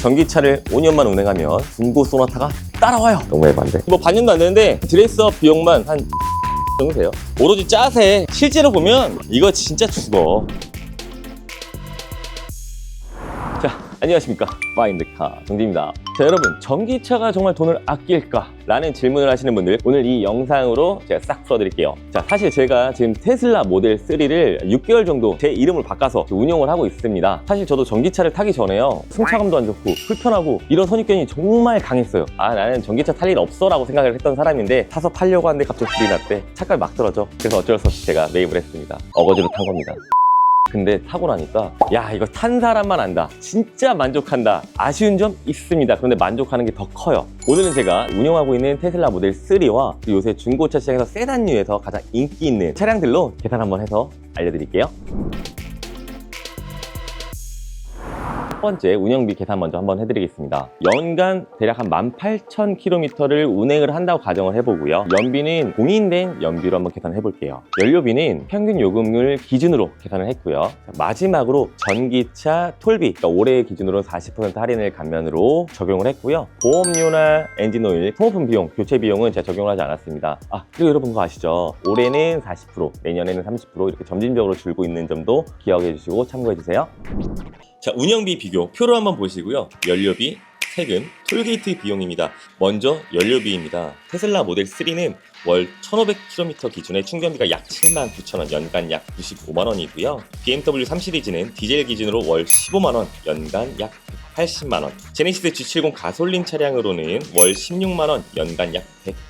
전기차를 5년만 운행하면 중고 소나타가 따라와요. 너무 해반데. 뭐 반년도 안 되는데 드레스업 비용만 한 정도 돼요. 오로지 짜세. 실제로 보면 이거 진짜 죽어. 자, 안녕하십니까. 마인드카 정지입니다. 자, 여러분, 전기차가 정말 돈을 아낄까? 라는 질문을 하시는 분들, 오늘 이 영상으로 제가 싹 풀어드릴게요. 자, 사실 제가 지금 테슬라 모델 3를 6개월 정도 제 이름을 바꿔서 운영을 하고 있습니다. 사실 저도 전기차를 타기 전에요, 승차감도 안 좋고 불편하고 이런 선입견이 정말 강했어요. 아, 나는 전기차 탈 일 없어 라고 생각을 했던 사람인데, 타서 팔려고 하는데 갑자기 불이 났대. 차값이 막 떨어져. 그래서 어쩔 수 없이 제가 매입을 했습니다. 어거지로 탄 겁니다. 근데 타고 나니까 야, 이거 탄 사람만 안다, 진짜 만족한다. 아쉬운 점 있습니다. 그런데 만족하는 게 더 커요. 오늘은 제가 운영하고 있는 테슬라 모델 3와 요새 중고차 시장에서 세단류에서 가장 인기 있는 차량들로 계산 한번 해서 알려드릴게요. 첫 번째, 운영비 계산 먼저 한번 해드리겠습니다. 연간 대략 한 18,000km를 운행을 한다고 가정을 해보고요. 연비는 공인된 연비로 한번 계산을 해볼게요. 연료비는 평균 요금을 기준으로 계산을 했고요. 마지막으로 전기차 톨비, 그러니까 올해 기준으로 40% 할인을 감면으로 적용을 했고요. 보험료나 엔진오일, 소모품 비용, 교체 비용은 제가 적용을 하지 않았습니다. 아, 그리고 여러분 그거 아시죠? 올해는 40%, 내년에는 30% 이렇게 점진적으로 줄고 있는 점도 기억해 주시고 참고해 주세요. 자, 운영비 비교 표로 한번 보시고요. 연료비, 세금, 톨게이트 비용입니다. 먼저 연료비입니다. 테슬라 모델 3는 월 1,500km 기준의 충전비가 약 79,000원, 연간 약 95만원이고요. BMW 3 시리즈는 디젤 기준으로 월 15만원, 연간 약 80만원. 제네시스 G70 가솔린 차량으로는 월 16만원, 연간 약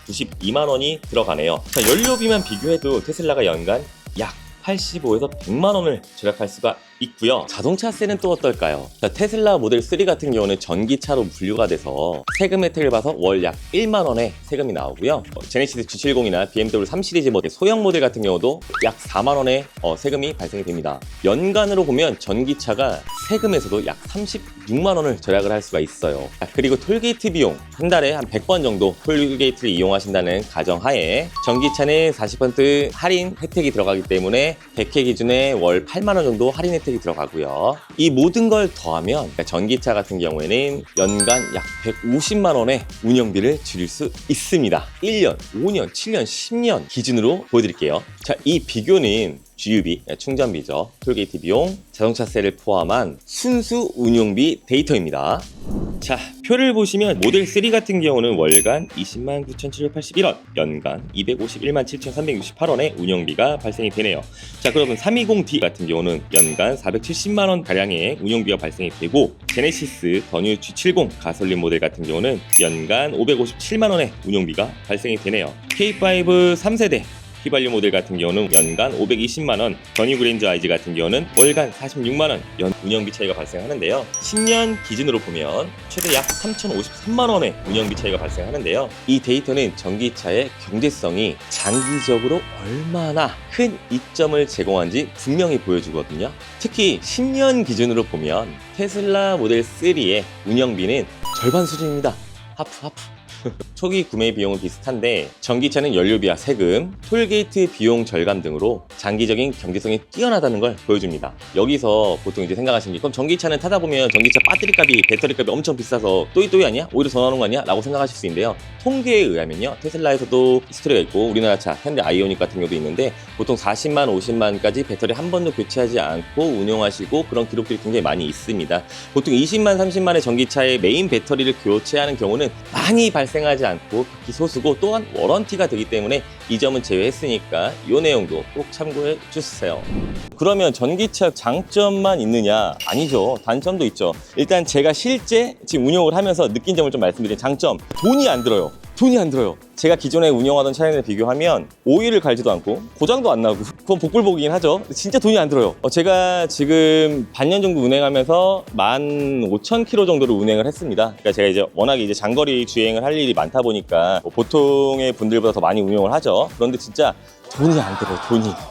192만원이 들어가네요. 자, 연료비만 비교해도 테슬라가 연간 약 85에서 100만원을 절약할 수가 있고요. 자동차세는 또 어떨까요? 자, 테슬라 모델 3 같은 경우는 전기차로 분류가 돼서 세금 혜택을 봐서 월 약 1만원의 세금이 나오고요. 제네시스 G70이나 BMW 3 시리즈 모델 소형 모델 같은 경우도 약 4만원의 세금이 발생이 됩니다. 연간으로 보면 전기차가 세금에서도 약 36만원을 절약을 할 수가 있어요. 자, 그리고 톨게이트 비용, 한 달에 한 100번 정도 톨게이트를 이용하신다는 가정하에 전기차는 40% 할인 혜택이 들어가기 때문에 100회 기준에 월 8만원 정도 할인 혜택이 들어가고요. 이 모든 걸 더하면 전기차 같은 경우에는 연간 약 150만원의 운영비를 줄일 수 있습니다. 1년, 5년, 7년, 10년 기준으로 보여드릴게요. 자, 이 비교는 GUB, 충전비죠. 톨게이트 비용, 자동차세를 포함한 순수 운용비 데이터입니다. 자, 표를 보시면 모델 3 같은 경우는 월간 20만 9,781원, 연간 251만 7,368원의 운영비가 발생이 되네요. 자, 그러면 320D 같은 경우는 연간 470만원 가량의 운영비가 발생이 되고, 제네시스 더 뉴 G70 가솔린 모델 같은 경우는 연간 557만원의 운영비가 발생이 되네요. K5 3세대 휘발유 모델 같은 경우는 연간 520만원, 더 뉴 그랜저 IG 같은 경우는 월간 46만원 연 운영비 차이가 발생하는데요. 10년 기준으로 보면 최대 약 3,053만원의 운영비 차이가 발생하는데요. 이 데이터는 전기차의 경제성이 장기적으로 얼마나 큰 이점을 제공한지 분명히 보여주거든요. 특히 10년 기준으로 보면 테슬라 모델 3의 운영비는 절반 수준입니다. 하프. 초기 구매 비용은 비슷한데 전기차는 연료비와 세금, 톨게이트 비용 절감 등으로 장기적인 경제성이 뛰어나다는 걸 보여줍니다. 여기서 보통 이제 생각하시는 게, 그럼 전기차는 타다 보면 전기차 배터리 값이 엄청 비싸서 또이또이 아니야? 오히려 더 나오는 거 아니야? 라고 생각하실 수 있는데요. 통계에 의하면요, 테슬라에서도 히스토리가 있고 우리나라 차 현대 아이오닉 같은 경우도 있는데, 보통 40만, 50만까지 배터리 한 번도 교체하지 않고 운용하시고 그런 기록들이 굉장히 많이 있습니다. 보통 20만, 30만의 전기차의 메인 배터리를 교체하는 경우는 많이 발생하지 않고 극히 소수고, 또한 워런티가 되기 때문에 이 점은 제외했으니까 이 내용도 꼭 참고해 주세요. 그러면 전기차 장점만 있느냐? 아니죠. 단점도 있죠. 일단 제가 실제 지금 운영을 하면서 느낀 점을 좀 말씀드리면, 장점, 돈이 안 들어요. 제가 기존에 운영하던 차량을 비교하면 오일을 갈지도 않고 고장도 안 나고, 그건 복불복이긴 하죠. 진짜 돈이 안 들어요. 제가 지금 반년 정도 운행하면서 15,000km 정도를 운행을 했습니다. 그러니까 제가 이제 워낙에 이제 장거리 주행을 할 일이 많다 보니까 보통의 분들보다 더 많이 운영을 하죠. 그런데 진짜 돈이 안 들어요.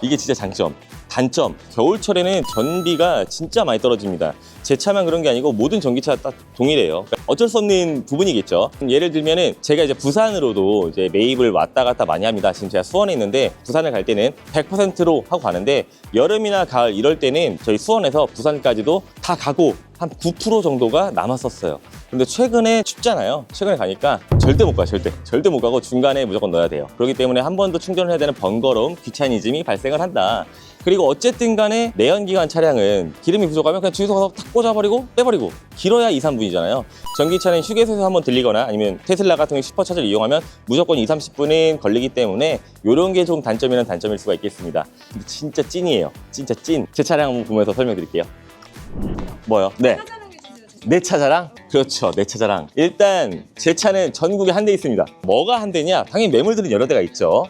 이게 진짜 장점. 단점, 겨울철에는 전비가 진짜 많이 떨어집니다. 제 차만 그런 게 아니고 모든 전기차가 딱 동일해요. 그러니까 어쩔 수 없는 부분이겠죠. 예를 들면은 제가 이제 부산으로도 이제 매입을 왔다 갔다 많이 합니다. 지금 제가 수원에 있는데 부산을 갈 때는 100%로 하고 가는데, 여름이나 가을 이럴 때는 저희 수원에서 부산까지도 다 가고 한 9% 정도가 남았었어요. 근데 최근에 춥잖아요. 최근에 가니까 절대 못 가요. 절대 못 가고 중간에 무조건 넣어야 돼요. 그렇기 때문에 한 번 더 충전을 해야 되는 번거로움, 귀차니즘이 발생을 한다. 그리고 어쨌든 간에 내연기관 차량은 기름이 부족하면 그냥 주유소 가서 탁 꽂아버리고 빼버리고, 길어야 2, 3분이잖아요. 전기차는 휴게소에서 한번 들리거나 아니면 테슬라 같은 경우 슈퍼차저를 이용하면 무조건 2, 30분은 걸리기 때문에 이런 게 좀 단점이란 단점일 수가 있겠습니다. 근데 진짜 찐이에요. 진짜 찐. 제 차량 한번 보면서 설명드릴게요. 뭐요? 네. 내 차 자랑? 그렇죠, 내 차 자랑. 일단 제 차는 전국에 한 대 있습니다. 뭐가 한 대냐? 당연히 매물들은 여러 대가 있죠.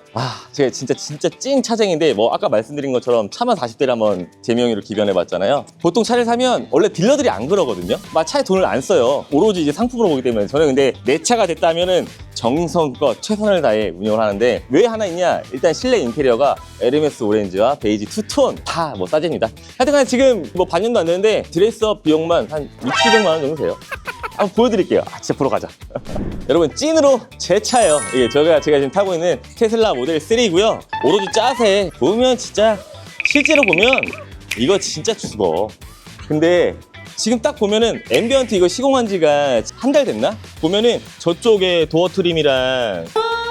제가 진짜 찐 차쟁인데, 뭐 아까 말씀드린 것처럼 차만 40대를 한번 제 명의로 기변해봤잖아요. 보통 차를 사면 원래 딜러들이 안 그러거든요. 막 차에 돈을 안 써요. 오로지 이제 상품으로 보기 때문에. 저는 근데 내 차가 됐다면은 정성껏 최선을 다해 운영을 하는데, 왜 하나 있냐? 일단 실내 인테리어가 에르메스 오렌지와 베이지 투톤 다 뭐 싸집니다. 하여튼간 지금 뭐 반년도 안 되는데 드레스업 비용만 한 600~700만 원 정도 돼요. 한번 보여드릴게요. 진짜 보러 가자. 여러분, 찐으로 제 차예요. 이게 제가 지금 타고 있는 테슬라 모델 3고요. 오로지 짜세. 보면 진짜 실제로 보면 이거 진짜 죽어. 근데 지금 딱 보면은 앰비언트 이거 시공한 지가 한 달 됐나? 보면은 저쪽에 도어 트림이랑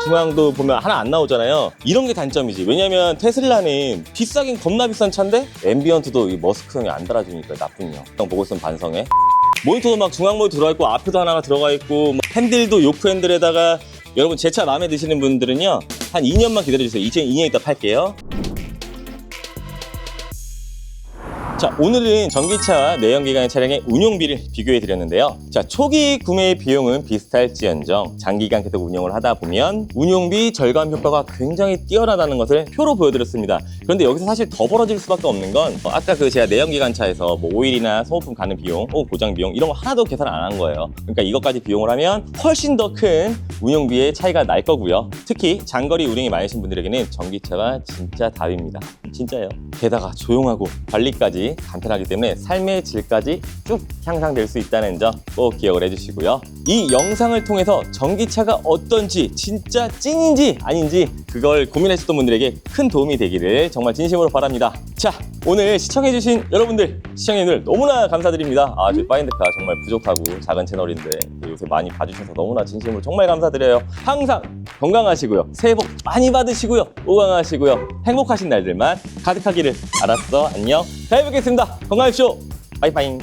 중앙도 보면 하나 안 나오잖아요. 이런 게 단점이지. 왜냐면 테슬라는 비싸긴 겁나 비싼 차인데 앰비언트도 이 머스크형이 안 달아주니까 나쁜요. 보고 있으면 반성해. 모니터도 막 중앙 모니터 들어가 있고 앞에도 하나가 들어가 있고, 핸들도 요크 핸들에다가. 여러분, 제 차 마음에 드시는 분들은요 한 2년만 기다려주세요. 2년 있다 팔게요. 자, 오늘은 전기차와 내연기관 차량의 운용비를 비교해 드렸는데요. 자, 초기 구매 비용은 비슷할지언정 장기간 계속 운영을 하다 보면 운용비 절감 효과가 굉장히 뛰어나다는 것을 표로 보여드렸습니다. 그런데 여기서 사실 더 벌어질 수밖에 없는 건, 아까 제가 내연기관 차에서 뭐 오일이나 소모품 가는 비용 혹은 고장 비용 이런 거 하나도 계산 안 한 거예요. 그러니까 이것까지 비용을 하면 훨씬 더 큰 운용비의 차이가 날 거고요. 특히 장거리 운행이 많으신 분들에게는 전기차가 진짜 답입니다. 진짜예요. 게다가 조용하고 관리까지 간편하기 때문에 삶의 질까지 쭉 향상될 수 있다는 점 꼭 기억을 해주시고요. 이 영상을 통해서 전기차가 어떤지, 진짜 찐인지 아닌지 그걸 고민하셨던 분들에게 큰 도움이 되기를 정말 진심으로 바랍니다. 자, 오늘 시청해주신 여러분들, 시청자님들 너무나 감사드립니다. 저희 파인드카 정말 부족하고 작은 채널인데 요새 많이 봐주셔서 너무나 진심으로 정말 감사드려요. 항상 건강하시고요. 새해 복 많이 받으시고요. 오강하시고요. 행복하신 날들만 가득하기를. 알았어. 안녕. 잘 뵙겠습니다. 건강하십시오. 빠이빠이.